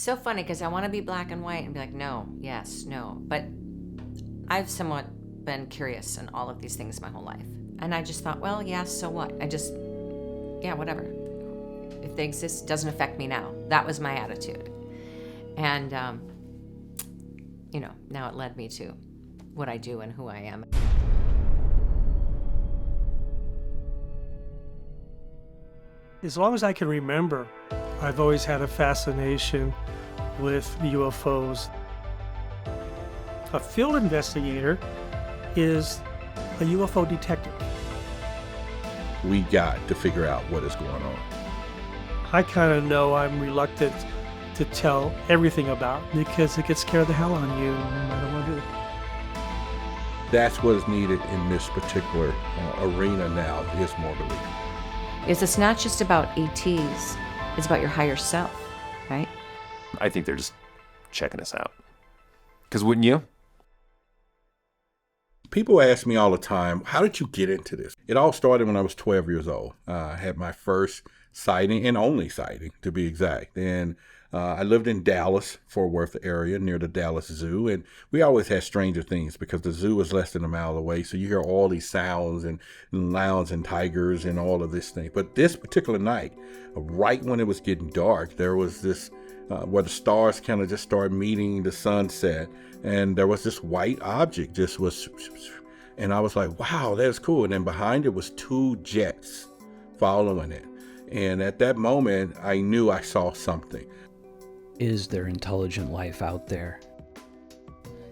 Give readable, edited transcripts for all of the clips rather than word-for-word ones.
so funny because I want to be black and white and be like, no, yes, no. But I've somewhat been curious in all of these things my whole life. And I just thought, well, yeah, so what? Yeah, whatever. If they exist, it doesn't affect me now. That was my attitude. And, now it led me to what I do and who I am. As long as I can remember, I've always had a fascination with UFOs. A field investigator is a UFO detective. We got to figure out what is going on. I kind of know I'm reluctant to tell everything about because it could scare the hell out of you no matter what it is. That's what is needed in this particular arena now, is more belief. It's not just about ETs, it's about your higher self, right? I think they're just checking us out. Because wouldn't you? People ask me all the time, how did you get into this? It all started when I was 12 years old. I had my first sighting, and only sighting to be exact. And I lived in Dallas, Fort Worth area, near the Dallas Zoo. And we always had stranger things because the zoo was less than a mile away. So you hear all these sounds and lions and tigers and all of this thing. But this particular night, right when it was getting dark, there was this, where the stars kind of just started meeting the sunset. And there was this white object just was, and I was like, wow, that's cool. And then behind it was 2 jets following it. And at that moment, I knew I saw something. Is there intelligent life out there?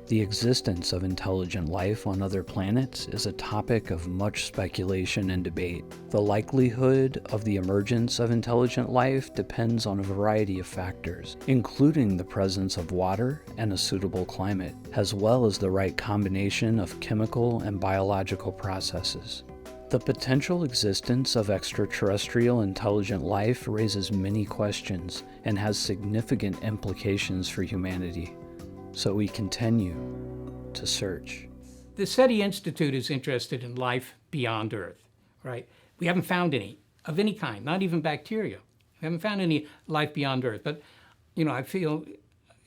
The existence of intelligent life on other planets is a topic of much speculation and debate. The likelihood of the emergence of intelligent life depends on a variety of factors, including the presence of water and a suitable climate, as well as the right combination of chemical and biological processes. The potential existence of extraterrestrial intelligent life raises many questions and has significant implications for humanity. So we continue to search. The SETI Institute is interested in life beyond Earth, right? We haven't found any of any kind, not even bacteria. We haven't found any life beyond Earth. But, I feel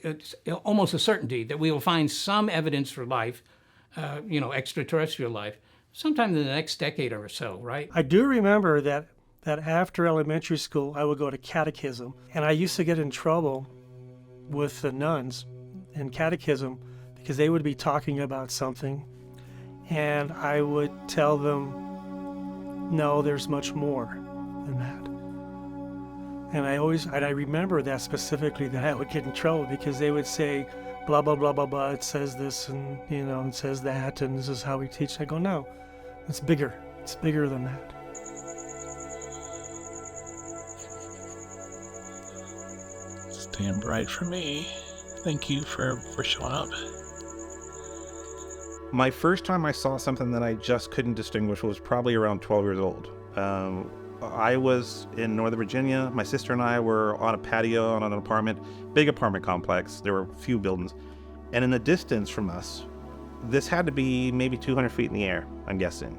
it's almost a certainty that we will find some evidence for life, extraterrestrial life, sometime in the next decade or so, right? I do remember that after elementary school, I would go to catechism. And I used to get in trouble with the nuns in catechism because they would be talking about something. And I would tell them, no, there's much more than that. And I remember that specifically, that I would get in trouble because they would say, blah, blah, blah, blah, blah, it says this and, it says that, and this is how we teach. I go, no, it's bigger. It's bigger than that. Stand right for me. Thank you for showing up. My first time I saw something that I just couldn't distinguish was probably around 12 years old. I was in Northern Virginia. My sister and I were on a patio on an apartment, big apartment complex. There were a few buildings. And in the distance from us, this had to be maybe 200 feet in the air, I'm guessing.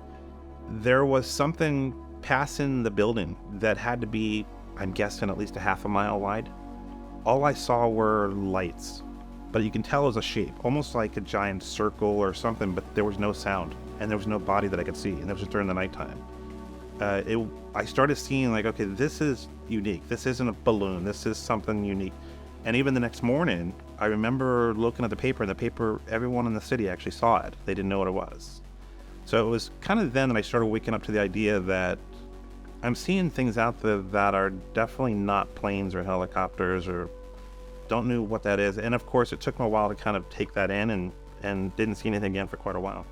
There was something passing the building that had to be, I'm guessing, at least a half a mile wide. All I saw were lights, but you can tell it was a shape, almost like a giant circle or something, but there was no sound, and there was no body that I could see, and it was just during the nighttime. I started seeing like, okay, this is unique. This isn't a balloon. This is something unique. And even the next morning, I remember looking at the paper, and the paper, everyone in the city actually saw it. They didn't know what it was. So it was kind of then that I started waking up to the idea that I'm seeing things out there that are definitely not planes or helicopters, or don't know what that is. And of course, it took me a while to kind of take that in, and didn't see anything again for quite a while.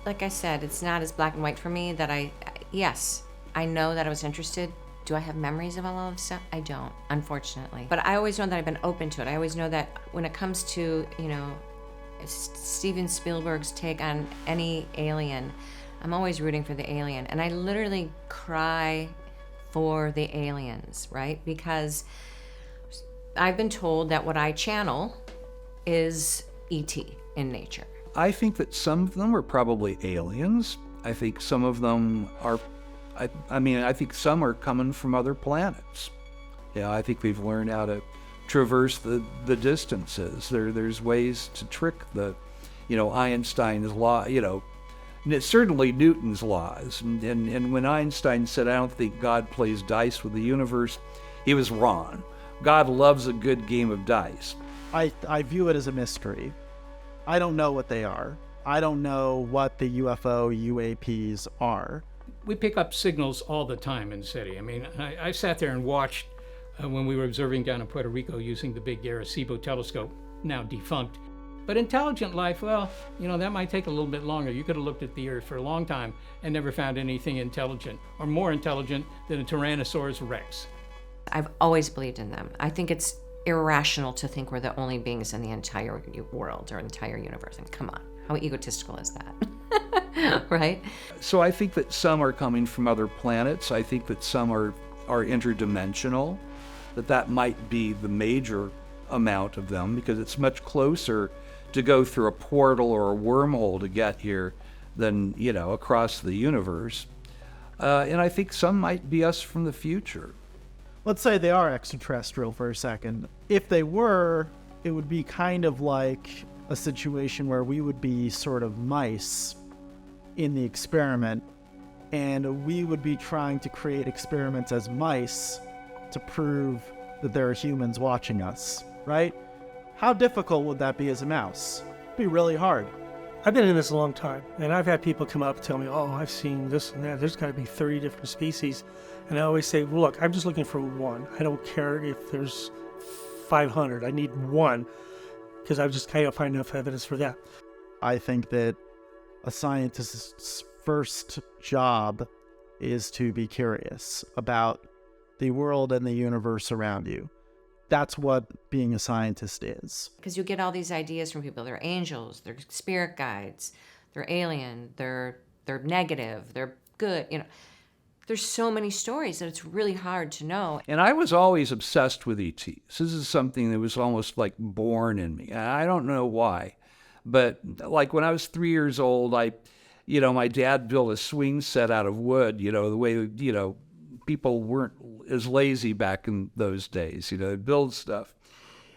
Like I said, it's not as black and white for me that yes, I know that I was interested. Do I have memories of all of this stuff? I don't, unfortunately. But I always know that I've been open to it. I always know that when it comes to, Steven Spielberg's take on any alien, I'm always rooting for the alien. And I literally cry for the aliens, right? Because I've been told that what I channel is ET in nature. I think that some of them are probably aliens. I think some of them are, I think some are coming from other planets. Yeah, I think we've learned how to traverse the distances. There's ways to trick Einstein's law, certainly Newton's laws. And when Einstein said, I don't think God plays dice with the universe, he was wrong. God loves a good game of dice. I view it as a mystery. I don't know what they are. I don't know what the UFO UAPs are. We pick up signals all the time in the city. I mean, I sat there and watched when we were observing down in Puerto Rico using the big Arecibo telescope, now defunct. But intelligent life, well, that might take a little bit longer. You could have looked at the Earth for a long time and never found anything intelligent or more intelligent than a Tyrannosaurus Rex. I've always believed in them. I think it's irrational to think we're the only beings in the entire world or entire universe. And come on, how egotistical is that? Right? So I think that some are coming from other planets. I think that some are interdimensional, that might be the major amount of them, because it's much closer to go through a portal or a wormhole to get here than, across the universe. And I think some might be us from the future. Let's say they are extraterrestrial for a second. If they were, it would be kind of like a situation where we would be sort of mice in the experiment, and we would be trying to create experiments as mice to prove that there are humans watching us, right? How difficult would that be as a mouse? It'd be really hard. I've been in this a long time, and I've had people come up and tell me, oh, I've seen this and that. There's got to be 30 different species. And I always say, well, look, I'm just looking for one. I don't care if there's 500. I need one, because I've just kind of find enough evidence for that. I think that a scientist's first job is to be curious about the world and the universe around you. That's what being a scientist is. Because you get all these ideas from people. They're angels, they're spirit guides, they're alien, they're negative, they're good. There's so many stories that it's really hard to know. And I was always obsessed with ETs. This is something that was almost like born in me. I don't know why, but like when I was 3 years old, my dad built a swing set out of wood. The way people weren't as lazy back in those days. They'd build stuff,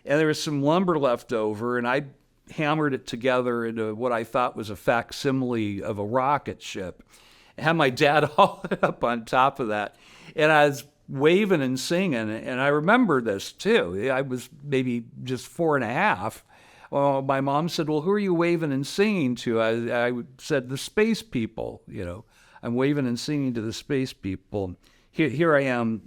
and there was some lumber left over, and I hammered it together into what I thought was a facsimile of a rocket ship. I had my dad haul it up on top of that, and I was waving and singing, and I remember this too. I was maybe just 4.5. Well, my mom said, well, who are you waving and singing to? I said, the space people. I'm waving and singing to the space people. Here I am,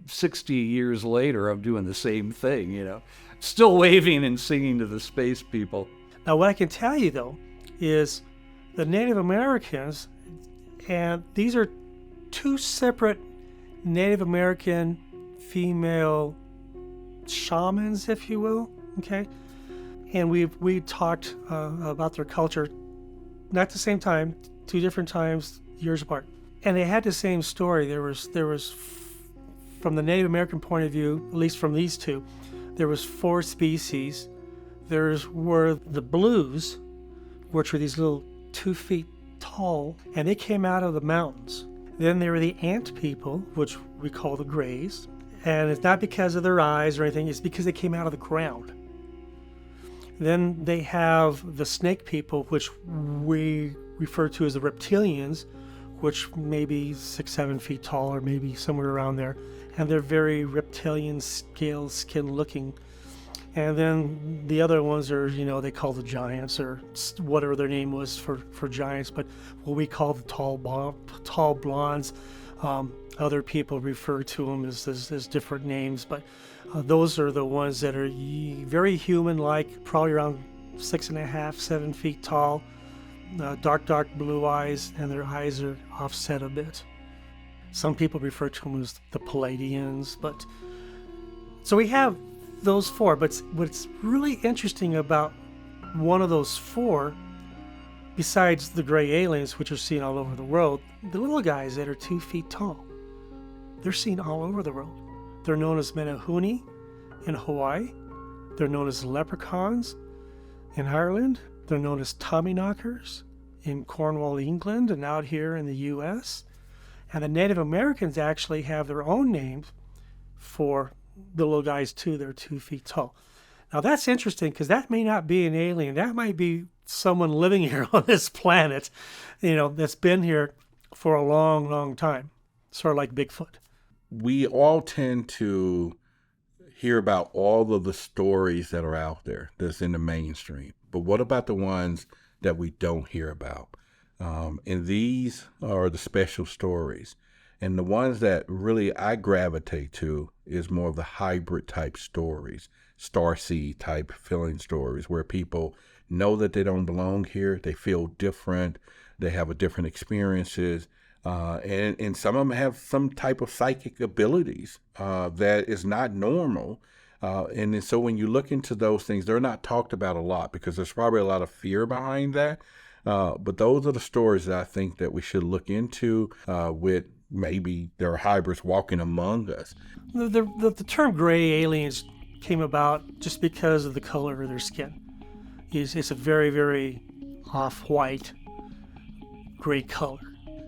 60 years later, I'm doing the same thing, still waving and singing to the space people. Now, what I can tell you, though, is the Native Americans, and these are two separate Native American female shamans, if you will, okay? And we talked about their culture, not at the same time, 2 different times, years apart. And they had the same story. There was, from the Native American point of view, at least from these two, there was 4 species. Were the blues, which were these little 2 feet tall, and they came out of the mountains. Then there were the ant people, which we call the grays. And it's not because of their eyes or anything, it's because they came out of the ground. Then they have the snake people, which we refer to as the reptilians, which may be 6-7 feet tall, or maybe somewhere around there. And they're very reptilian, scale skin looking. And then the other ones are, they call the giants, or whatever their name was for giants, but what we call the tall blondes. Other people refer to them as different names, but those are the ones that are very human-like, probably around 6.5, 7 feet tall. Dark blue eyes, and their eyes are offset a bit. Some people refer to them as the Palladians, but so we have those 4. But what's really interesting about one of those 4, besides the gray aliens, which are seen all over the world, the little guys that are 2 feet tall, they're seen all over the world. They're known as Menehune in Hawaii. They're known as leprechauns in Ireland. They're known as Tommyknockers in Cornwall, England, and out here in the U.S. And the Native Americans actually have their own names for the little guys too. They're 2 feet tall. Now that's interesting because that may not be an alien. That might be someone living here on this planet, that's been here for a long, long time. Sort of like Bigfoot. We all tend to hear about all of the stories that are out there that's in the mainstream. But what about the ones that we don't hear about? And these are the special stories. And the ones that really I gravitate to is more of the hybrid type stories, starseed type feeling stories, where people know that they don't belong here. They feel different. They have different experiences. And some of them have some type of psychic abilities that is not normal. And so when you look into those things, they're not talked about a lot because there's probably a lot of fear behind that. But those are the stories that I think that we should look into with maybe there are hybrids walking among us. The term gray aliens came about just because of the color of their skin. It's a very, very off-white, gray color.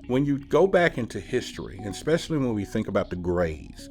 When you go back into history, and especially when we think about the grays,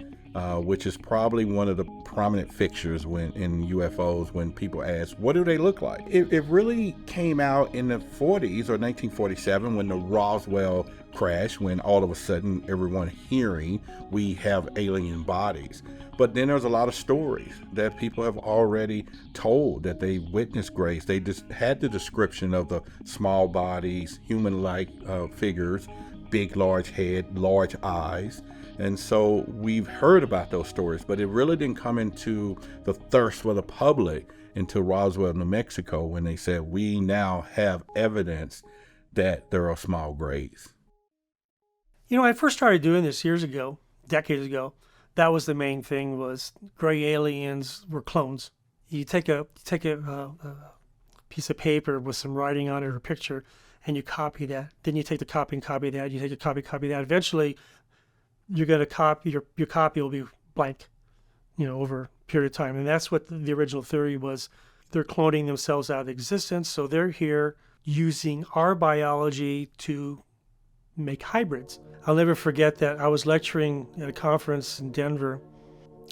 which is probably one of the prominent fixtures in UFOs when people ask, what do they look like? It really came out in the 40s or 1947 when the Roswell crash, when all of a sudden everyone hearing we have alien bodies. But then there's a lot of stories that people have already told that they witnessed grays. They just had the description of the small bodies, human-like figures, big, large head, large eyes. And so we've heard about those stories, but it really didn't come into the thirst for the public until Roswell, New Mexico, when they said, we now have evidence that there are small grays. I first started doing this years ago, decades ago. That was the main thing, was gray aliens were clones. You take a piece of paper with some writing on it or a picture, and you copy that. Then you take the copy and copy that. You take a copy that. Eventually, you're going to copy, your copy will be blank, over a period of time. And that's what the original theory was. They're cloning themselves out of existence, so they're here using our biology to make hybrids. I'll never forget that I was lecturing at a conference in Denver.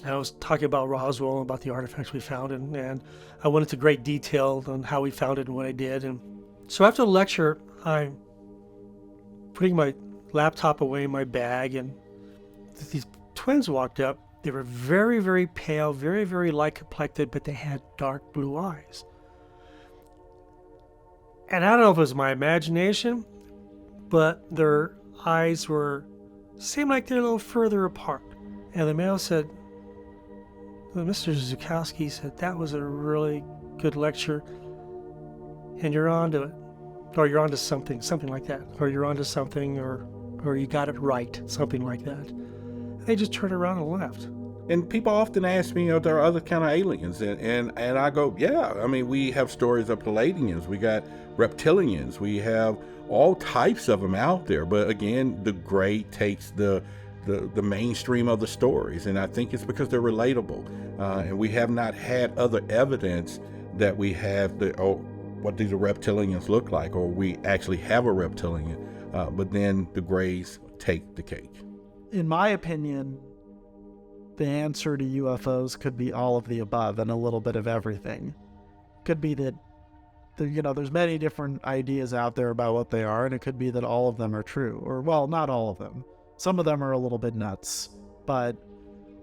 I was talking about Roswell and about the artifacts we found, and I went into great detail on how we found it and what I did. And so after the lecture, I'm putting my laptop away in my bag, and these twins walked up. They were very, very pale, very, very light complected, but they had dark blue eyes. And I don't know if it was my imagination, but their eyes seemed like they're a little further apart. And the male said, Mr. Zukowski said, that was a really good lecture, and you're onto it. Or you're onto something like that. Or you're onto something, or you got it right, something like that. And they just turned around and left. And people often ask me, there are other kind of aliens. And I go, yeah, we have stories of Palladians. We got reptilians. We have all types of them out there. But again, the gray takes the mainstream of the stories. And I think it's because they're relatable. And we have not had other evidence that we have what these reptilians look like, or we actually have a reptilian. But then the grays take the cake. In my opinion, the answer to UFOs could be all of the above and a little bit of everything. Could be that, there's many different ideas out there about what they are, and it could be that all of them are true. Or, well, not all of them. Some of them are a little bit nuts, but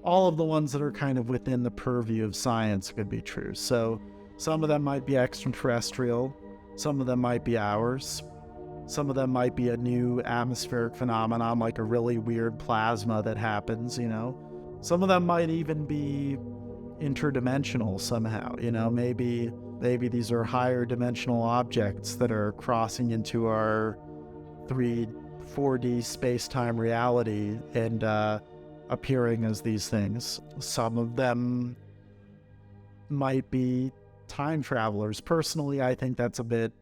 all of the ones that are kind of within the purview of science could be true. So some of them might be extraterrestrial, some of them might be ours, some of them might be a new atmospheric phenomenon, like a really weird plasma that happens, Some of them might even be interdimensional somehow, maybe these are higher dimensional objects that are crossing into our 4D space-time reality and appearing as these things. Some of them might be time travelers. Personally, I think that's a bit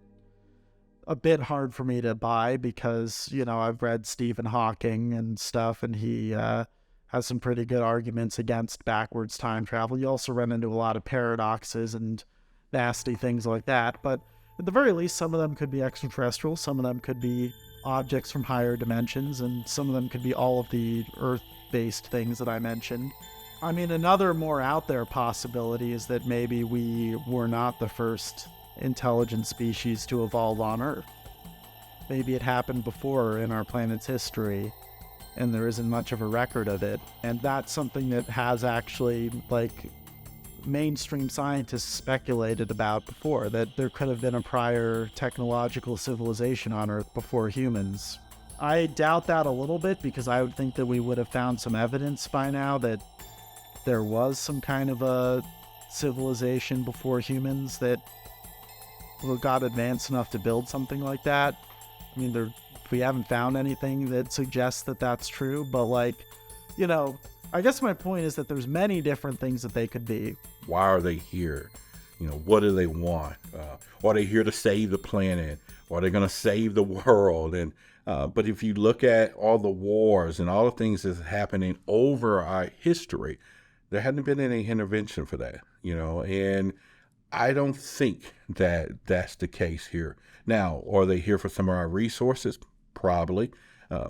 hard for me to buy because, I've read Stephen Hawking and stuff, and he has some pretty good arguments against backwards time travel. You also run into a lot of paradoxes and nasty things like that. But at the very least, some of them could be extraterrestrial, some of them could be objects from higher dimensions, and some of them could be all of the Earth-based things that I mentioned. I mean, another more out there possibility is that maybe we were not the first intelligent species to evolve on Earth. Maybe it happened before in our planet's history, and there isn't much of a record of it. And that's something that has actually, like, mainstream scientists speculated about before, that there could have been a prior technological civilization on Earth before humans. I doubt that a little bit, because I would think that we would have found some evidence by now that there was some kind of a civilization before humans that got advanced enough to build something like that. I mean, we haven't found anything that suggests that that's true, but, like, you know, I guess my point is that there's many different things that they could be. Why are they here? You know, what do they want? Are they here to save the planet? Are they going to save the world? And but if you look at all the wars and all the things that's happening over our history, there hasn't been any intervention for that, you know, and I don't think that that's the case here. Now, are they here for some of our resources? Probably.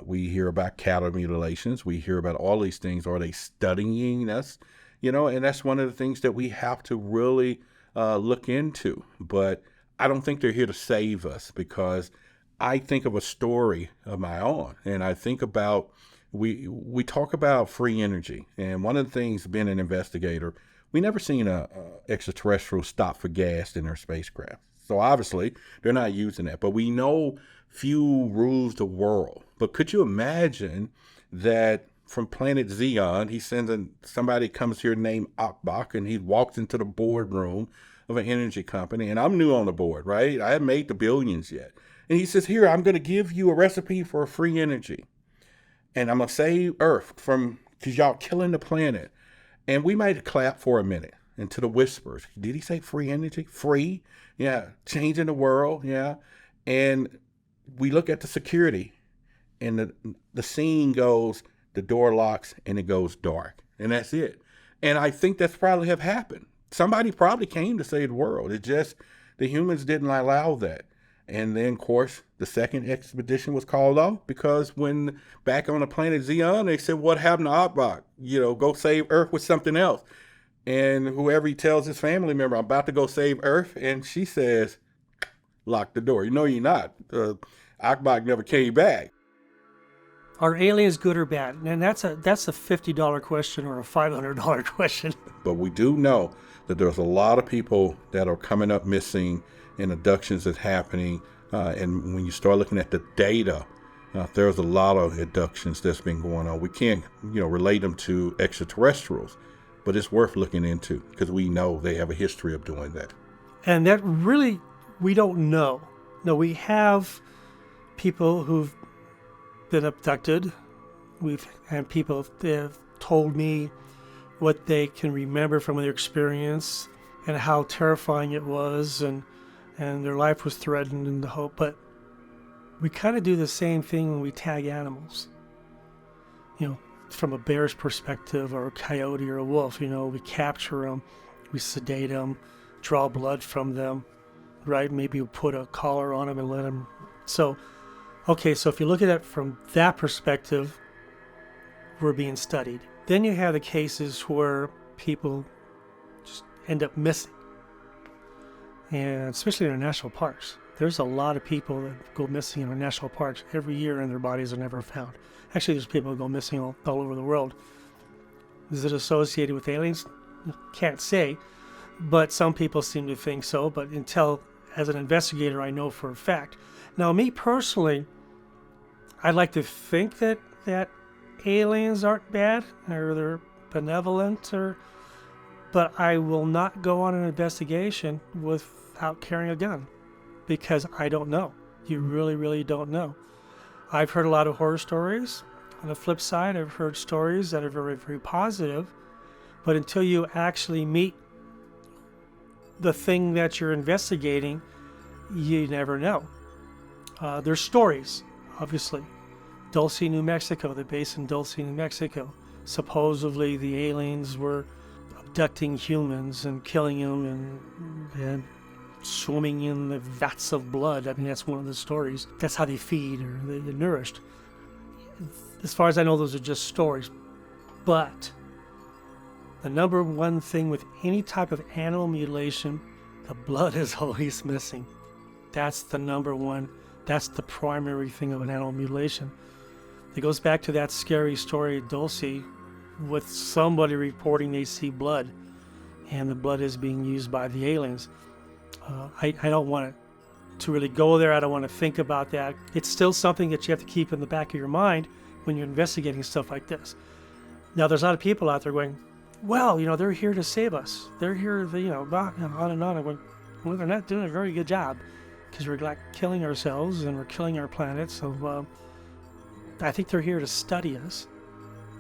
We hear about cattle mutilations. We hear about all these things. Are they studying us? You know, and that's one of the things that we have to really look into. But I don't think they're here to save us, because I think of a story of my own, and I think about, we talk about free energy. And one of the things, being an investigator, we never seen a extraterrestrial stop for gas in their spacecraft. So obviously they're not using that, but we know few rules the world. But could you imagine that from planet Xeon, he sends somebody comes here named Akbach, and he walks into the boardroom of an energy company, and I'm new on the board, right? I haven't made the billions yet. And he says, here, I'm going to give you a recipe for free energy. And I'm going to save Earth because y'all killing the planet. And we might clap for a minute into the whispers. Did he say free energy? Free? Yeah. Changing the world. Yeah. And we look at the security, and the scene goes, the door locks, and it goes dark. And that's it. And I think that's probably have happened. Somebody probably came to save the world. It just, the humans didn't allow that. And then, of course, the second expedition was called off, because when back on the planet Xeon, they said, what happened to Akbach? You know, go save Earth with something else. And whoever he tells his family member, I'm about to go save Earth. And she says, lock the door. You know you're not. Akbach never came back. Are aliens good or bad? And that's a $50 question or a $500 question. But we do know that there's a lot of people that are coming up missing, and abductions that's happening. And when you start looking at the data, there's a lot of abductions that's been going on. We can't, relate them to extraterrestrials, but it's worth looking into, because we know they have a history of doing that. And that really, we don't know. No, we have people who've been abducted. We've had people that have told me what they can remember from their experience and how terrifying it was, and their life was threatened in the hope. But we kind of do the same thing when we tag animals. From a bear's perspective, or a coyote or a wolf, we capture them, we sedate them, draw blood from them, right? Maybe we put a collar on them and let them. So if you look at it from that perspective, we're being studied. Then you have the cases where people just end up missing. And especially in our national parks. There's a lot of people that go missing in our national parks every year, and their bodies are never found. Actually, there's people who go missing all over the world. Is it associated with aliens? Can't say. But some people seem to think so. But as an investigator, I know for a fact. Now, me personally, I'd like to think that aliens aren't bad, or they're benevolent, but I will not go on an investigation without carrying a gun, because I don't know. You really, really don't know. I've heard a lot of horror stories. On the flip side, I've heard stories that are very, very positive, but until you actually meet the thing that you're investigating, you never know. There's stories, obviously. Dulce, New Mexico, the base in Dulce, New Mexico. Supposedly the aliens were abducting humans and killing them and swimming in the vats of blood. I mean, that's one of the stories. That's how they feed, or they're nourished. As far as I know, those are just stories. But The number one thing with any type of animal mutilation, the blood is always missing. That's the number one. That's the primary thing of an animal mutilation. It goes back to that scary story of Dulce with somebody reporting they see blood, and the blood is being used by the aliens. I don't want to really go there. I don't want to think about that. It's still something that you have to keep in the back of your mind when you're investigating stuff like this. Now, there's a lot of people out there going, well, they're here to save us. They're here, on and on. I'm going, well, they're not doing a very good job because we're like killing ourselves and we're killing our planet. So I think they're here to study us.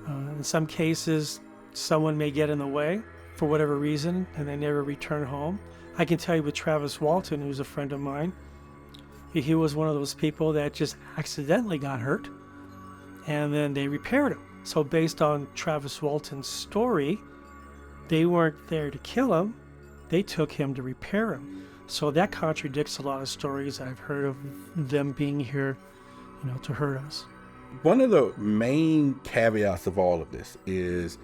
In some cases, someone may get in the way for whatever reason and they never return home. I can tell you with Travis Walton, who's a friend of mine, he was one of those people that just accidentally got hurt and then they repaired him. So based on Travis Walton's story, they weren't there to kill him, they took him to repair him. So that contradicts a lot of stories I've heard of them being here, to hurt us. One of the main caveats of all of this is,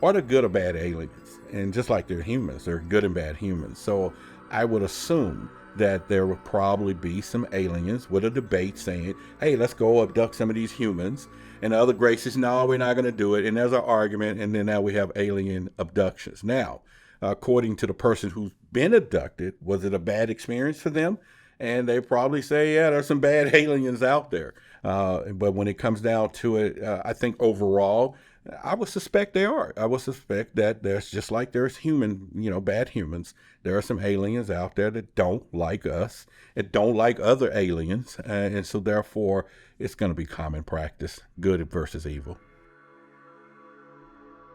are there good or bad aliens? And just like they're humans, they're good and bad humans. So I would assume that there would probably be some aliens with a debate saying, hey, let's go abduct some of these humans. And the other gray says, no, we're not going to do it. And there's an argument. And then now we have alien abductions. Now, according to the person who's been abducted, was it a bad experience for them? And they probably say, yeah, there's some bad aliens out there. But when it comes down to it, I think overall, I would suspect they are. I would suspect that there's just like there's bad humans. There are some aliens out there that don't like us and don't like other aliens. And so therefore, it's going to be common practice, good versus evil.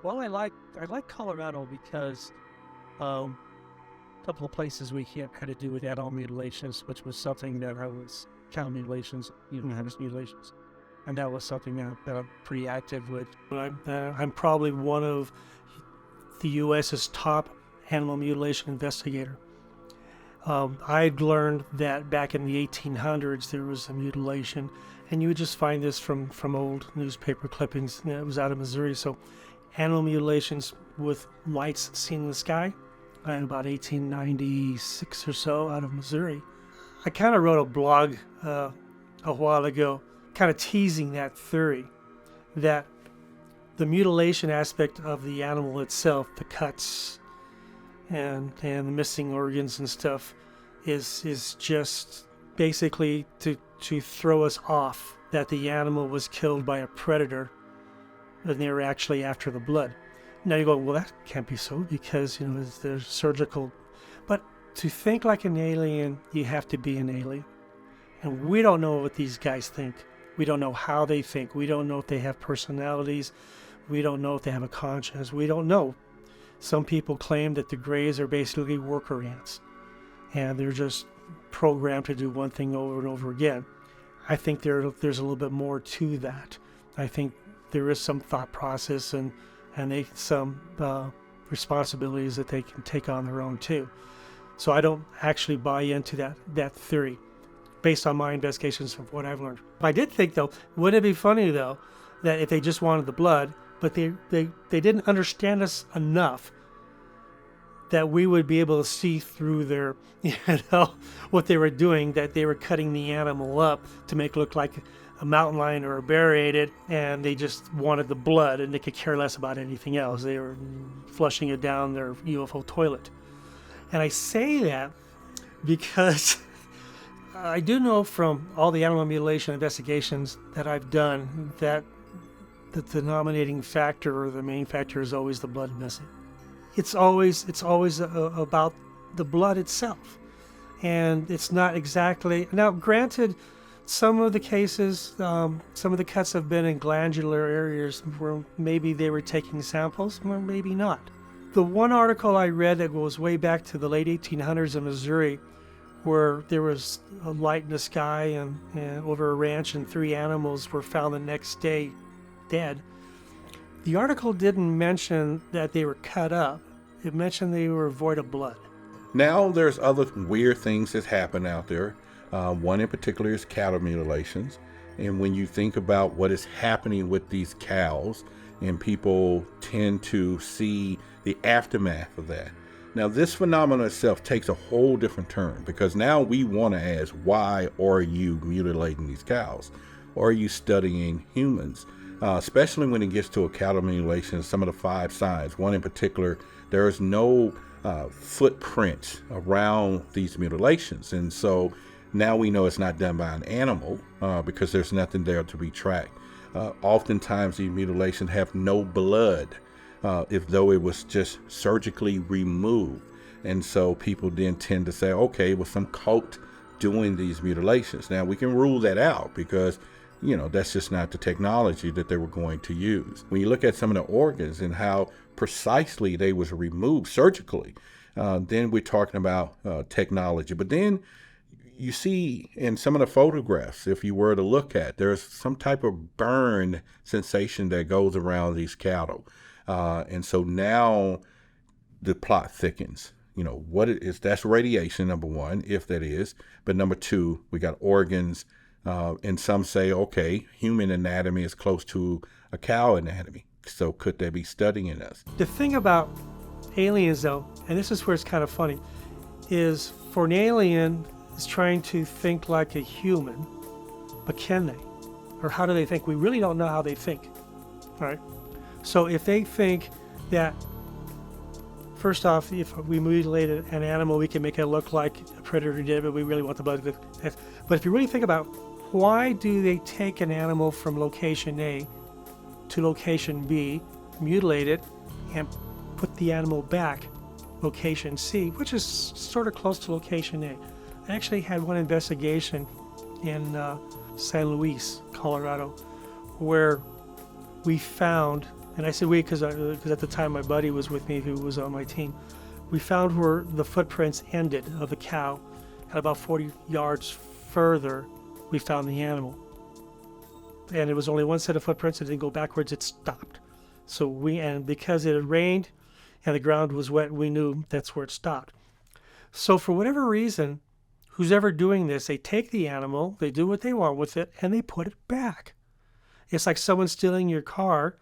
Well, I like Colorado because a couple of places we can't kind of do with animal mutilations, which was something that I was cow mutilations, mutilations. And that was something that I'm pretty active with. I'm probably one of the U.S.'s top animal mutilation investigator. I'd learned that back in the 1800s there was a mutilation, and you would just find this from old newspaper clippings. It was out of Missouri. So animal mutilations with lights seen in the sky in about 1896 or so out of Missouri. I kind of wrote a blog a while ago kind of teasing that theory that the mutilation aspect of the animal itself, the cuts and the missing organs and stuff, is just basically to throw us off that the animal was killed by a predator and they were actually after the blood. Now you go, well, that can't be so because there's surgical, but to think like an alien, you have to be an alien, and we don't know what these guys think. We don't know how they think. We don't know if they have personalities. We don't know if they have a conscience. We don't know. Some people claim that the Greys are basically worker ants, and they're just programmed to do one thing over and over again. I think there's a little bit more to that. I think there is some thought process and some responsibilities that they can take on their own too. So I don't actually buy into that theory, based on my investigations of what I've learned. I did think, though, wouldn't it be funny, though, that if they just wanted the blood, but they didn't understand us enough that we would be able to see through their, what they were doing, that they were cutting the animal up to make it look like a mountain lion or a bear ate it, and they just wanted the blood, and they could care less about anything else. They were flushing it down their UFO toilet. And I say that because I do know from all the animal mutilation investigations that I've done that the denominating factor or the main factor is always the blood missing. It's always about the blood itself, and it's not exactly. Now, granted, some of the cases, some of the cuts have been in glandular areas where maybe they were taking samples, or maybe not. The one article I read that goes way back to the late 1800s in Missouri, where there was a light in the sky and over a ranch, and 3 animals were found the next day dead. The article didn't mention that they were cut up. It mentioned they were void of blood. Now there's other weird things that happen out there. One in particular is cattle mutilations. And when you think about what is happening with these cows, and people tend to see the aftermath of that. Now, this phenomenon itself takes a whole different turn, because now we want to ask, why are you mutilating these cows? Or are you studying humans? Especially when it gets to a cattle mutilation, some of the 5 signs. One in particular, there is no footprints around these mutilations. And so now we know it's not done by an animal because there's nothing there to be tracked. Oftentimes these mutilations have no blood, if though it was just surgically removed. And so people then tend to say, okay, it was some cult doing these mutilations. Now we can rule that out because, you know, that's just not the technology that they were going to use. When you look at some of the organs and how precisely they was removed surgically, then we're talking about technology. But then you see in some of the photographs, if you were to look at, there's some type of burn sensation that goes around these cattle. And so now the plot thickens. You know, what it is, that's radiation, number one, if that is. But number two, we got organs. And some say, okay, human anatomy is close to a cow anatomy. So could they be studying us? The thing about aliens, though, and this is where it's kind of funny, is for an alien is trying to think like a human, but can they? Or how do they think? We really don't know how they think. All right. So if they think that, first off, if we mutilated an animal, we can make it look like a predator did, but we really want the blood. But if you really think about why do they take an animal from location A to location B, mutilate it, and put the animal back location C, which is sort of close to location A. I actually had one investigation in San Luis, Colorado, where we found, and I said we because at the time my buddy was with me who was on my team, we found where the footprints ended of the cow, and about 40 yards further we found the animal. And it was only one set of footprints, it didn't go backwards, it stopped. So and because it had rained and the ground was wet, we knew that's where it stopped. So for whatever reason, who's ever doing this, they take the animal, they do what they want with it, and they put it back. It's like someone stealing your car,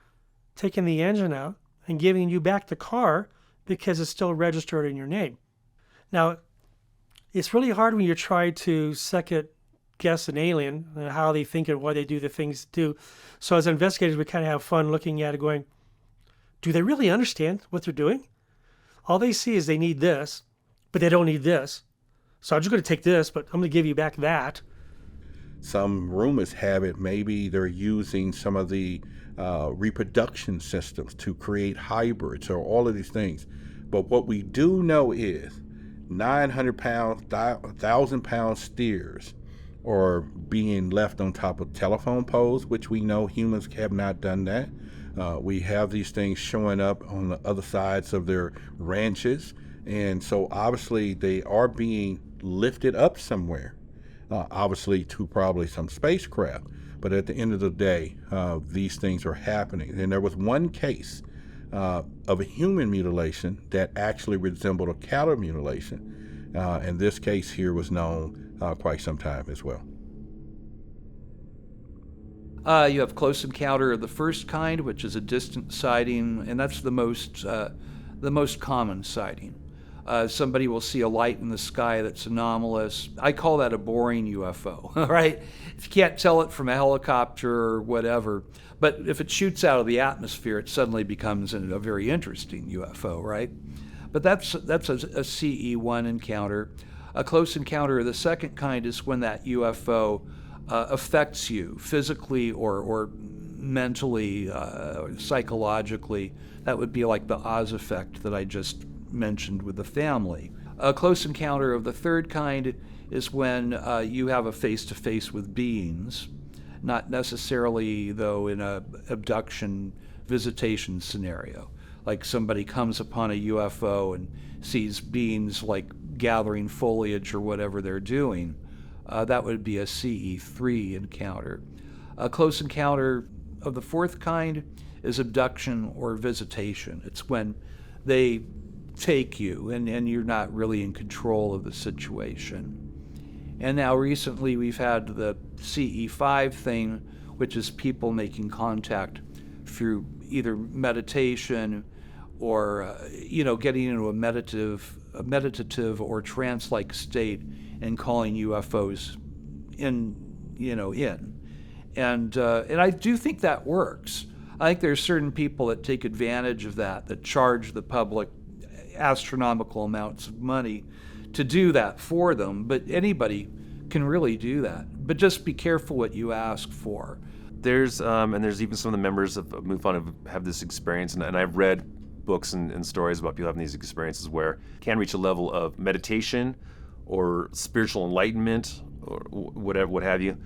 taking the engine out, and giving you back the car because it's still registered in your name. Now, it's really hard when you try to second guess an alien and how they think and why they do the things they do. So as investigators, we kind of have fun looking at it going, do they really understand what they're doing? All they see is they need this, but they don't need this. So I'm just going to take this, but I'm going to give you back that. Some rumors have it maybe they're using some of the reproduction systems to create hybrids or all of these things. But what we do know is 900 pounds, 1,000 pound steers are being left on top of telephone poles, which we know humans have not done that. We have these things showing up on the other sides of their ranches. And so obviously they are being lifted up somewhere, obviously to probably some spacecraft. But at the end of the day, these things are happening. And there was one case of a human mutilation that actually resembled a cattle mutilation. And this case here was known quite some time as well. You have close encounter of the first kind, which is a distant sighting, and that's the most common sighting. Somebody will see a light in the sky that's anomalous. I call that a boring UFO, right? If you can't tell it from a helicopter or whatever, but if it shoots out of the atmosphere, it suddenly becomes a very interesting UFO, right? But that's a CE1 encounter. A close encounter of the second kind is when that UFO affects you physically or mentally, psychologically. That would be like the Oz effect that I just mentioned with the family. A close encounter of the third kind is when you have a face-to-face with beings, not necessarily, though, in a abduction visitation scenario. Like somebody comes upon a UFO and sees beings like gathering foliage or whatever they're doing. That would be a CE3 encounter. A close encounter of the fourth kind is abduction or visitation. It's when they take you and you're not really in control of the situation. And now recently we've had the CE5 thing, which is people making contact through either meditation or getting into a meditative or trance-like state and calling UFOs in. And I do think that works. I think there's certain people that take advantage of that charge the public astronomical amounts of money to do that for them. But anybody can really do that. But just be careful what you ask for. There's even some of the members of MUFON have this experience, and I've read books and stories about people having these experiences where can reach a level of meditation or spiritual enlightenment or whatever, what have you,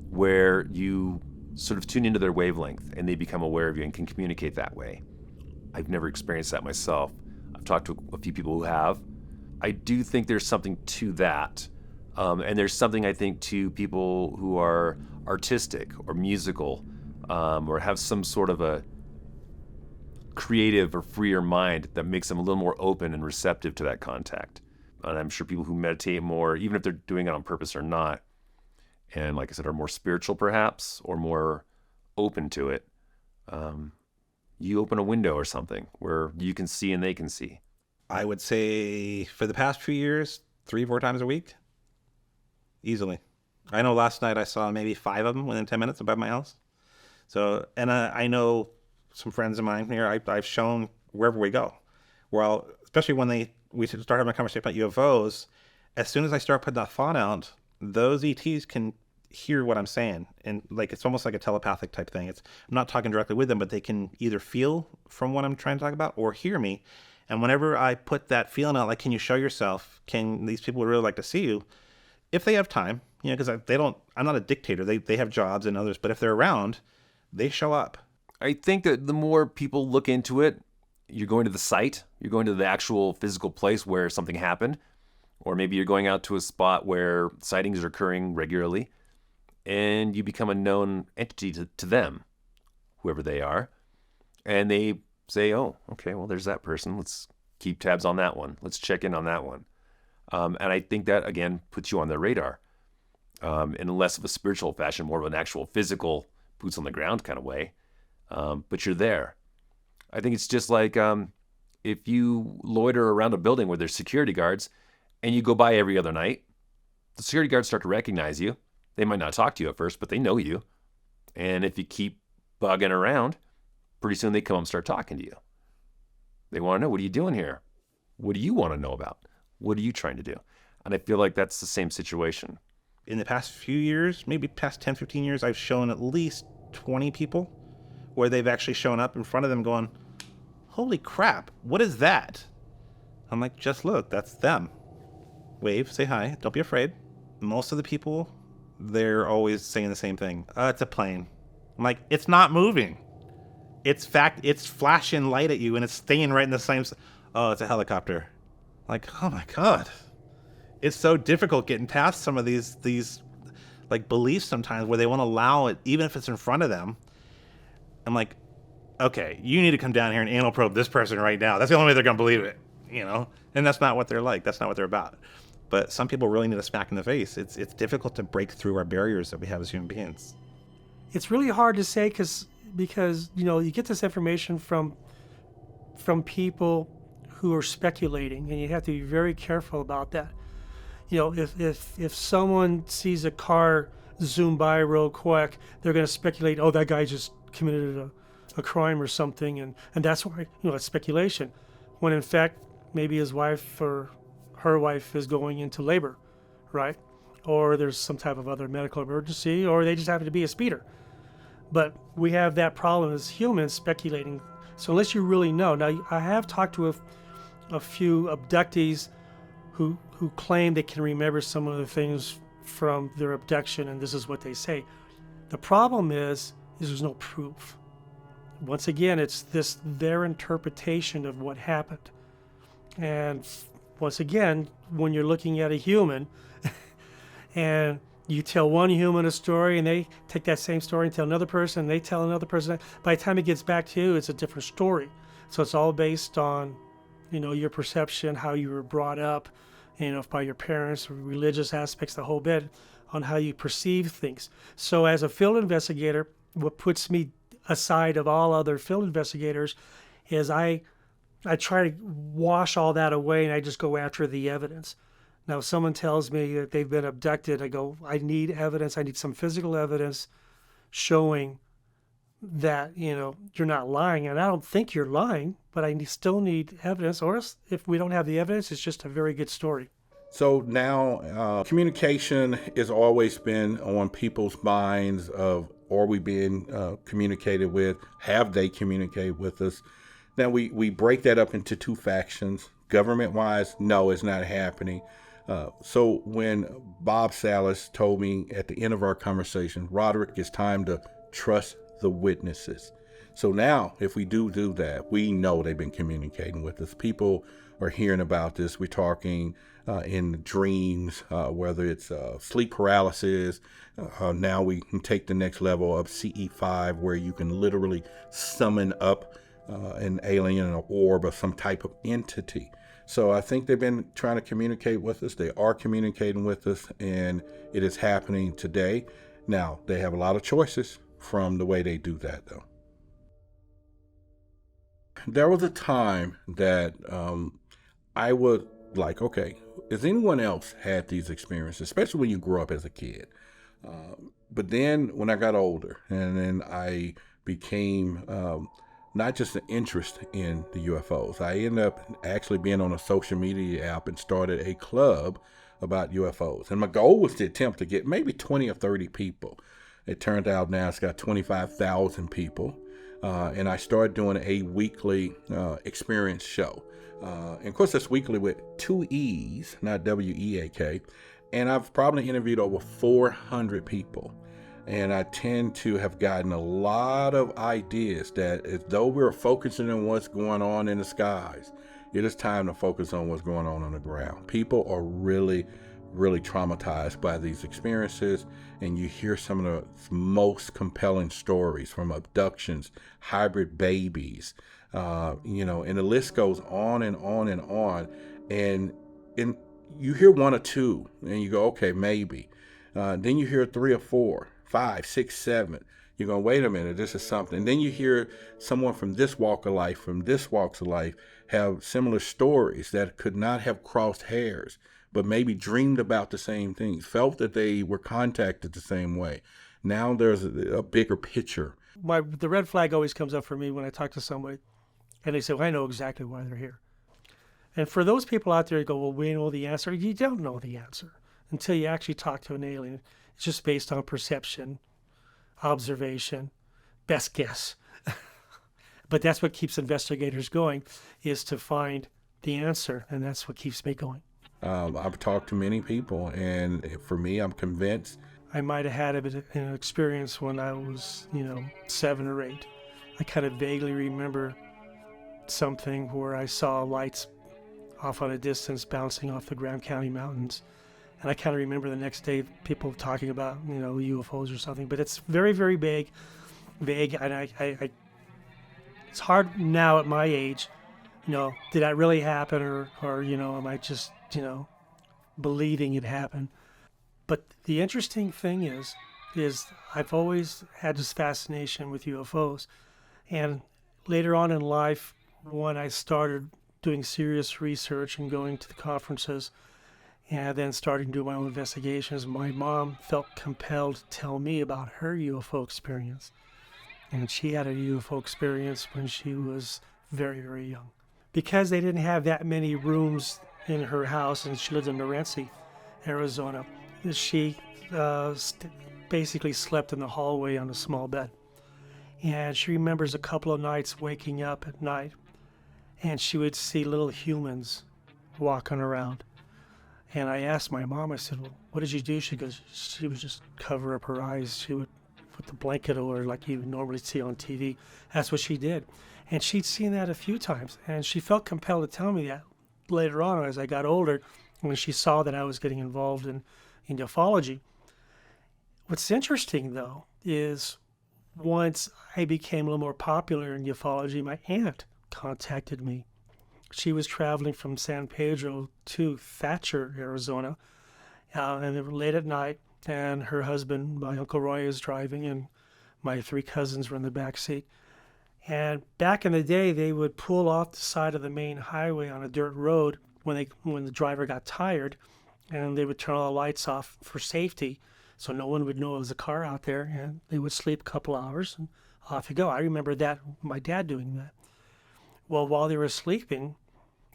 where you sort of tune into their wavelength and they become aware of you and can communicate that way. I've never experienced that myself. I've talked to a few people who have. I do think there's something to that. And there's something, I think, to people who are artistic or musical or have some sort of a creative or freer mind that makes them a little more open and receptive to that contact. And I'm sure people who meditate more, even if they're doing it on purpose or not, and like I said, are more spiritual perhaps, or more open to it, you open a window or something where you can see and they can see. I would say for the past few years, 3-4 times a week, easily. I know last night I saw maybe 5 of them within 10 minutes above my house. So, and I know some friends of mine here, I've shown wherever we go. Well, especially when we start having a conversation about UFOs, as soon as I start putting that thought out, those ETs can hear what I'm saying. And like, it's almost like a telepathic type thing. I'm not talking directly with them, but they can either feel from what I'm trying to talk about or hear me. And whenever I put that feeling out, like, can you show yourself? Can these people would really like to see you? If they have time, because I'm not a dictator. They have jobs and others, but if they're around, they show up. I think that the more people look into it, you're going to the site, you're going to the actual physical place where something happened, or maybe you're going out to a spot where sightings are occurring regularly, and you become a known entity to them, whoever they are, and they say, oh, okay, well, there's that person. Let's keep tabs on that one. Let's check in on that one. And I think that, again, puts you on their radar in less of a spiritual fashion, more of an actual physical boots on the ground kind of way. But you're there. I think it's just like if you loiter around a building where there's security guards and you go by every other night, the security guards start to recognize you. They might not talk to you at first, but they know you. And if you keep bugging around, pretty soon they come up and start talking to you. They want to know, what are you doing here? What do you want to know about? What are you trying to do? And I feel like that's the same situation. In the past few years, maybe past 10, 15 years, I've shown at least 20 people where they've actually shown up in front of them going, holy crap, what is that? I'm like, just look, that's them. Wave, say hi, don't be afraid. Most of the people, they're always saying the same thing. It's a plane. I'm like, it's not moving. It's flashing light at you and it's staying right in the same. Oh, it's a helicopter. Like, oh my God. It's so difficult getting past some of these like beliefs sometimes where they won't allow it, even if it's in front of them. I'm like, okay, you need to come down here and anal probe this person right now. That's the only way they're going to believe it, And that's not what they're like. That's not what they're about. But some people really need a smack in the face. It's difficult to break through our barriers that we have as human beings. It's really hard to say because you get this information from people who are speculating, and you have to be very careful about that. If someone sees a car zoom by real quick, they're going to speculate, oh, that guy just committed a crime or something, and that's why it's speculation. When in fact, maybe his wife or her wife is going into labor, right? Or there's some type of other medical emergency, or they just happen to be a speeder. But we have that problem as humans speculating. So unless you really know, now I have talked to a few abductees who claim they can remember some of the things from their abduction, and this is what they say. The problem is there's no proof. Once again, it's their interpretation of what happened. And once again, when you're looking at a human and you tell one human a story and they take that same story and tell another person, and they tell another person, by the time it gets back to you, it's a different story. So it's all based on, your perception, how you were brought up, by your parents, religious aspects, the whole bit, on how you perceive things. So as a field investigator, what puts me aside of all other field investigators is I I try to wash all that away and I just go after the evidence. Now, if someone tells me that they've been abducted, I go, I need evidence. I need some physical evidence showing that, you're not lying. And I don't think you're lying, but still need evidence. Or else, if we don't have the evidence, it's just a very good story. So now communication has always been on people's minds of, are we being communicated with? Have they communicated with us? Now we break that up into two factions. Government-wise, no, it's not happening. So when Bob Salas told me at the end of our conversation, Roderick, it's time to trust the witnesses. So now, if we do that, we know they've been communicating with us. People are hearing about this. We're talking in dreams, whether it's sleep paralysis. Now we can take the next level of CE5, where you can literally summon up an alien, an orb, or some type of entity. So I think they've been trying to communicate with us. They are communicating with us, and it is happening today. Now, they have a lot of choices from the way they do that, though. There was a time that I was like, okay, has anyone else had these experiences, especially when you grow up as a kid? But then when I got older, and then I became not just an interest in the UFOs, I ended up actually being on a social media app and started a club about UFOs. And my goal was to attempt to get maybe 20 or 30 people. It turned out now it's got 25,000 people. And I started doing a weekly experience show. And of course, it's weekly with 2 E's, not W-E-A-K. And I've probably interviewed over 400 people. And I tend to have gotten a lot of ideas that, as though we're focusing on what's going on in the skies, it is time to focus on what's going on the ground. People are really traumatized by these experiences, and you hear some of the most compelling stories, from abductions, hybrid babies, and the list goes on and on and on. And you hear 1 or 2, and you go, okay, maybe. Then you hear 3 or 4, 5, 6, 7. You're going, wait a minute, this is something. And then you hear someone from this walk of life, from this walks of life, have similar stories that could not have crossed hairs, but maybe dreamed about the same things, felt that they were contacted the same way. Now there's a bigger picture. The red flag always comes up for me when I talk to somebody, and they say, well, I know exactly why they're here. And for those people out there who go, well, we know the answer. You don't know the answer until you actually talk to an alien. It's just based on perception, observation, best guess. But that's what keeps investigators going, is to find the answer, and that's what keeps me going. I've talked to many people, and for me, I'm convinced. I might have had an experience when I was, 7 or 8. I kind of vaguely remember something where I saw lights off on a distance bouncing off the Graham County mountains. And I kind of remember the next day people talking about, UFOs or something. But it's very, very vague. And I it's hard now at my age, did that really happen or am I just, believing it happened? But the interesting thing is I've always had this fascination with UFOs. And later on in life, when I started doing serious research and going to the conferences, and then starting to do my own investigations, my mom felt compelled to tell me about her UFO experience. And she had a UFO experience when she was very, very young. Because they didn't have that many rooms in her house, and she lived in Morenci, Arizona, she basically slept in the hallway on a small bed. And she remembers a couple of nights waking up at night, and she would see little humans walking around. And I asked my mom, I said, well, what did you do? She goes, she would just cover up her eyes. She would put the blanket over like you would normally see on TV. That's what she did. And she'd seen that a few times. And she felt compelled to tell me that later on as I got older, when she saw that I was getting involved in ufology. What's interesting, though, is once I became a little more popular in ufology, my aunt contacted me. She was traveling from San Pedro to Thatcher, Arizona, and they were late at night, and her husband, my Uncle Roy, is driving, and my 3 cousins were in the back seat. And back in the day, they would pull off the side of the main highway on a dirt road when the driver got tired, and they would turn all the lights off for safety, so no one would know it was a car out there, and they would sleep a couple hours, and off you go. I remember that, my dad doing that. Well, while they were sleeping,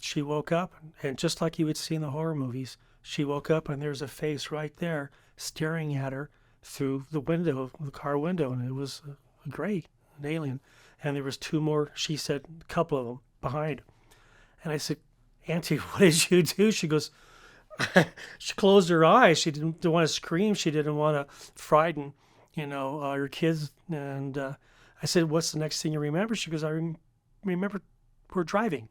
she woke up, and just like you would see in the horror movies, she woke up and there's a face right there staring at her through the window, the car window, and it was a gray, an alien. And there was two more, she said, a couple of them behind. And I said, Auntie, what did you do? She goes, she closed her eyes. She didn't want to scream. She didn't want to frighten, her kids. And I said, what's the next thing you remember? She goes, I remember we're driving.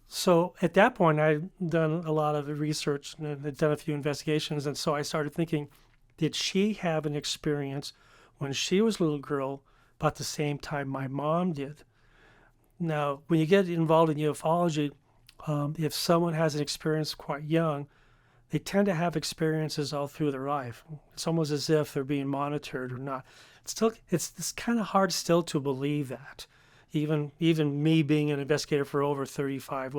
So at that point, I'd done a lot of research and had done a few investigations. And so I started thinking, did she have an experience when she was a little girl about the same time my mom did? Now, when you get involved in ufology, if someone has an experience quite young, they tend to have experiences all through their life. It's almost as if they're being monitored or not. It's kind of hard still to believe that. Even me being an investigator for over 35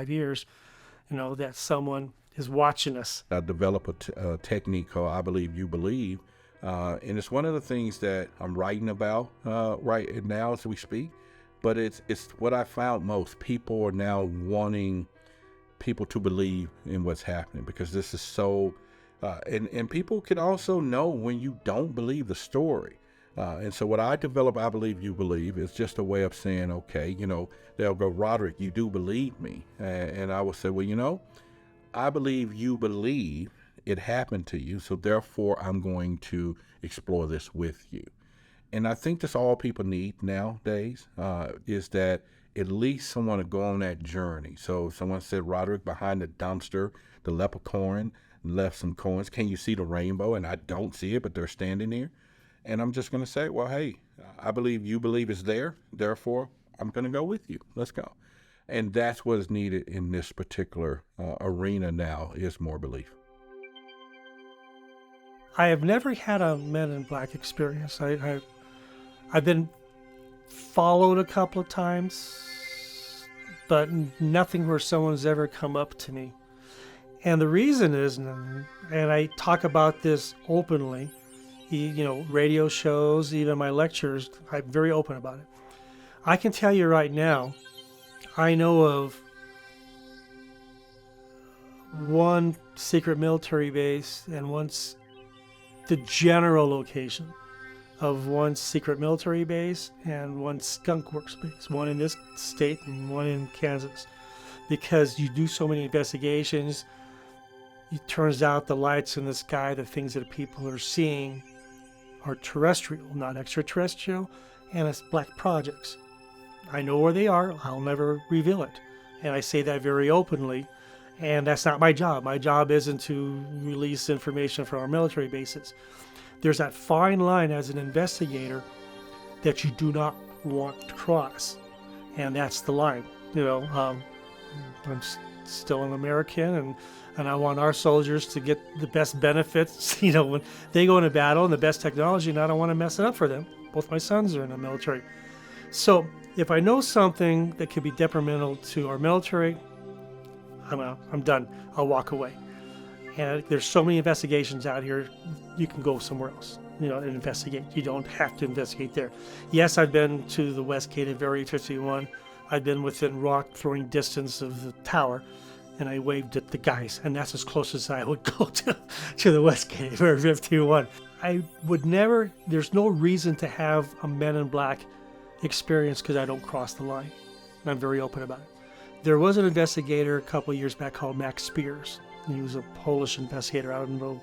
years, that someone is watching us. I develop a technique called I Believe You Believe, and it's one of the things that I'm writing about right now as we speak. But it's what I found most. People are now wanting people to believe in what's happening because this is so, and people can also know when you don't believe the story. And so what I develop, I Believe You Believe, is just a way of saying, okay, they'll go, Roderick, you do believe me. And I will say, well, I believe you believe it happened to you. So therefore, I'm going to explore this with you. And I think that's all people need nowadays, is that at least someone to go on that journey. So someone said, Roderick, behind the dumpster, the leprechaun left some coins. Can you see the rainbow? And I don't see it, but they're standing there. And I'm just going to say, well, hey, I believe you believe it's there. Therefore, I'm going to go with you. Let's go. And that's what is needed in this particular arena now, is more belief. I have never had a Men in Black experience. I've been followed a couple of times, but nothing where someone's ever come up to me. And the reason is, and I talk about this openly, radio shows, even my lectures, I'm very open about it. I can tell you right now, I know of one secret military base and the general location of one secret military base and one skunk works base, one in this state and one in Kansas. Because you do so many investigations, it turns out the lights in the sky, the things that people are seeing, are terrestrial, not extraterrestrial, and it's black projects. I know where they are. I'll never reveal it. And I say that very openly. And that's not my job. My job isn't to release information from our military bases. There's that fine line as an investigator that you do not want to cross. And that's the line. I'm still an American, and I want our soldiers to get the best benefits, when they go into battle and the best technology, and I don't want to mess it up for them. Both my sons are in the military. So if I know something that could be detrimental to our military, I'm out. I'm done. I'll walk away. And there's so many investigations out here, you can go somewhere else, and investigate. You don't have to investigate there. Yes, I've been to the West Gate of Area 51. I've been within rock throwing distance of the tower, and I waved at the guys, and that's as close as I would go to the West Gate of Area 51. I would never, there's no reason to have a Men in Black experience because I don't cross the line. And I'm very open about it. There was an investigator a couple of years back called Max Spears. He was a Polish investigator. I don't know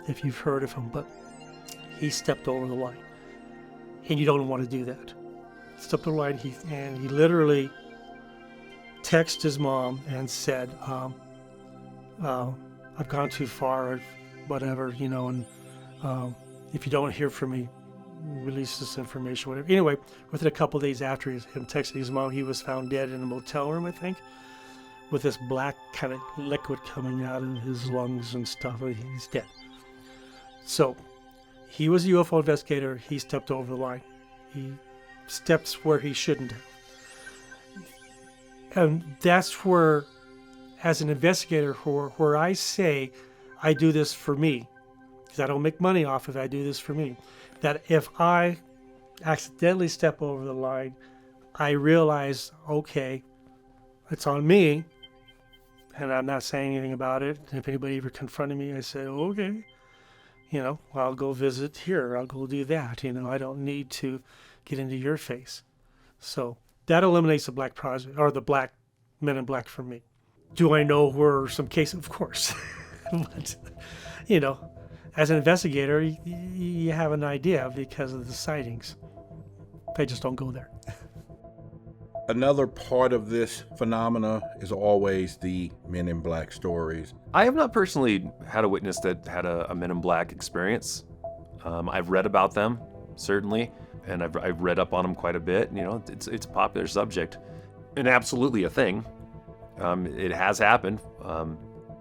if you've heard of him, but he stepped over the line. And you don't want to do that. Stepped over the line, and he literally texted his mom and said, I've gone too far, or whatever, and if you don't hear from me, release this information, whatever. Anyway, within a couple of days after him texting his mom, he was found dead in a motel room, I think, with this black kind of liquid coming out of his lungs and stuff. He's dead. So He was a UFO investigator. He stepped over the line. He steps where he shouldn't have. And that's where, as an investigator, where I say, I do this for me, because I don't make money off of it, I do this for me, that if I accidentally step over the line, I realize, okay, it's on me, and I'm not saying anything about it. If anybody ever confronted me, I say, okay, I'll go visit here, I'll go do that. I don't need to get into your face. So that eliminates the black project, or the black men in black for me. Do I know where some cases? Of course. But, as an investigator, you have an idea because of the sightings. I just don't go there. Another part of this phenomena is always the men in black stories. I have not personally had a witness that had a men in black experience. I've read about them, certainly, and I've read up on them quite a bit. It's a popular subject and absolutely a thing. It has happened.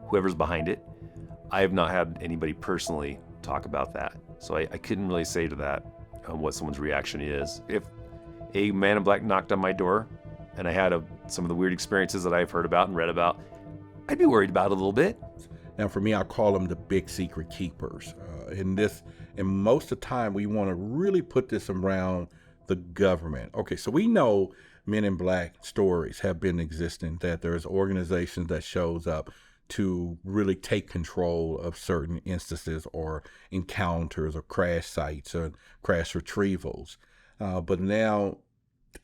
Whoever's behind it. I have not had anybody personally talk about that, so I couldn't really say to that what someone's reaction is. If a man in black knocked on my door and I had some of the weird experiences that I've heard about and read about, I'd be worried about it a little bit. Now, for me, I call them the big secret keepers. And most of the time, we want to really put this around the government. Okay, so we know men in black stories have been existing, that there's organizations that shows up to really take control of certain instances or encounters or crash sites or crash retrievals. But now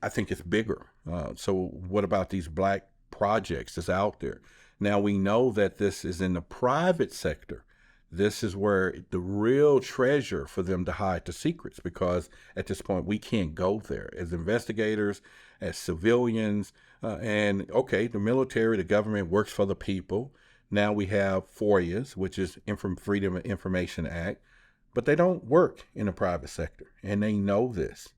I think it's bigger. So what about these black projects that's out there? Now we know that this is in the private sector. This is where the real treasure for them to hide the secrets, because at this point we can't go there as investigators, as civilians, and the military, the government works for the people. Now we have FOIAs, which is Freedom of Information Act, but they don't work in the private sector, and they know this.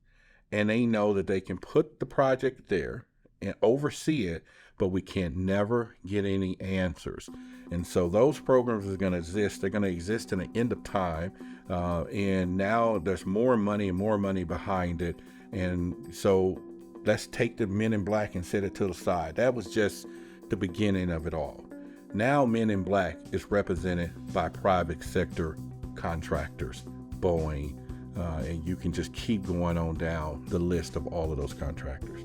And they know that they can put the project there and oversee it, but we can never get any answers. And so those programs are going to exist. They're going to exist in the end of time. And now there's more money behind it. And so let's take the men in black and set it to the side. That was just the beginning of it all. Now men in black is represented by private sector contractors, Boeing, and you can just keep going on down the list of all of those contractors.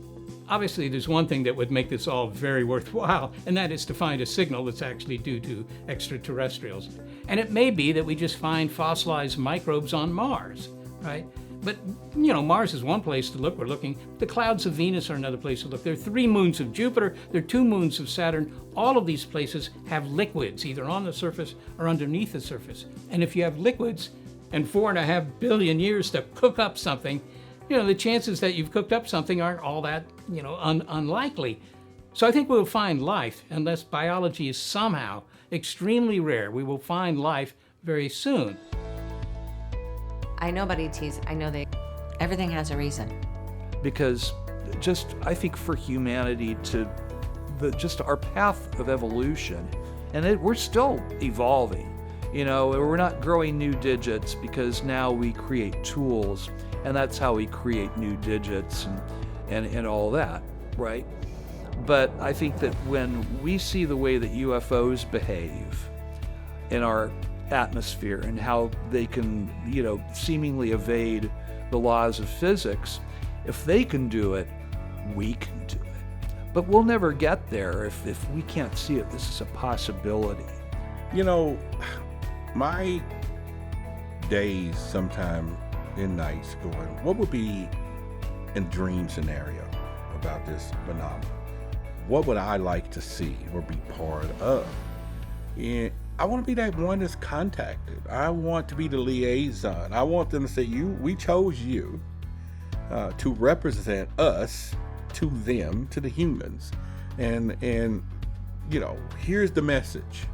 Obviously, there's one thing that would make this all very worthwhile, and that is to find a signal that's actually due to extraterrestrials. And it may be that we just find fossilized microbes on Mars, right? But, Mars is one place to look. We're looking. The clouds of Venus are another place to look. There are 3 moons of Jupiter. There are 2 moons of Saturn. All of these places have liquids, either on the surface or underneath the surface. And if you have liquids and 4.5 billion years to cook up something, the chances that you've cooked up something aren't all that, unlikely. So I think we'll find life, unless biology is somehow extremely rare. We will find life very soon. I know about ETs. I know everything has a reason. Because I think for humanity just our path of evolution, and we're still evolving. We're not growing new digits because now we create tools, and that's how we create new digits and all that, right? But I think that when we see the way that UFOs behave in our atmosphere and how they can, seemingly evade the laws of physics, if they can do it, we can do it. But we'll never get there if we can't see it. This is a possibility. My days sometime in nights going, what would be a dream scenario about this phenomenon? What would I like to see or be part of? And I want to be that one that's contacted. I want to be the liaison. I want them to say, we chose you to represent us to them, to the humans. And here's the message.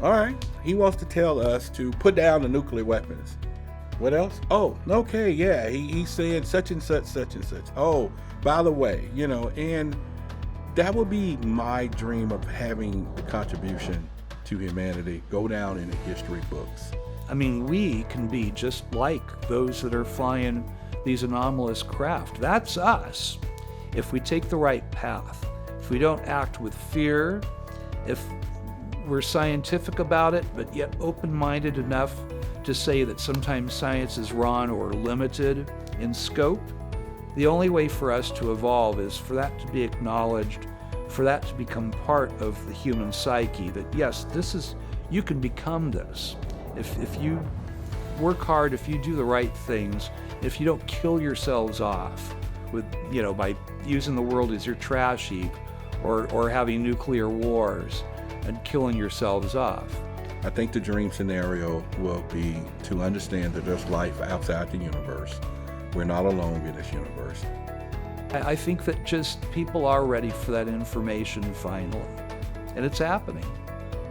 All right, he wants to tell us to put down the nuclear weapons. What else? Oh, okay, yeah, he said such and such, such and such. Oh, by the way, and that would be my dream of having the contribution to humanity go down in the history books. I mean, we can be just like those that are flying these anomalous craft. That's us. If we take the right path, if we don't act with fear, if we're scientific about it, but yet open-minded enough to say that sometimes science is wrong or limited in scope, the only way for us to evolve is for that to be acknowledged, for that to become part of the human psyche, that yes, you can become this. If you work hard, if you do the right things, if you don't kill yourselves off with, by using the world as your trash heap or having nuclear wars and killing yourselves off. I think the dream scenario will be to understand that there's life outside the universe. We're not alone in this universe. I think that just people are ready for that information finally, and it's happening.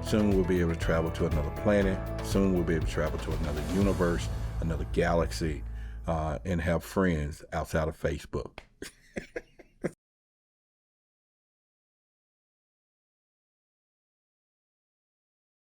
Soon we'll be able to travel to another planet. Soon we'll be able to travel to another universe, another galaxy, and have friends outside of Facebook.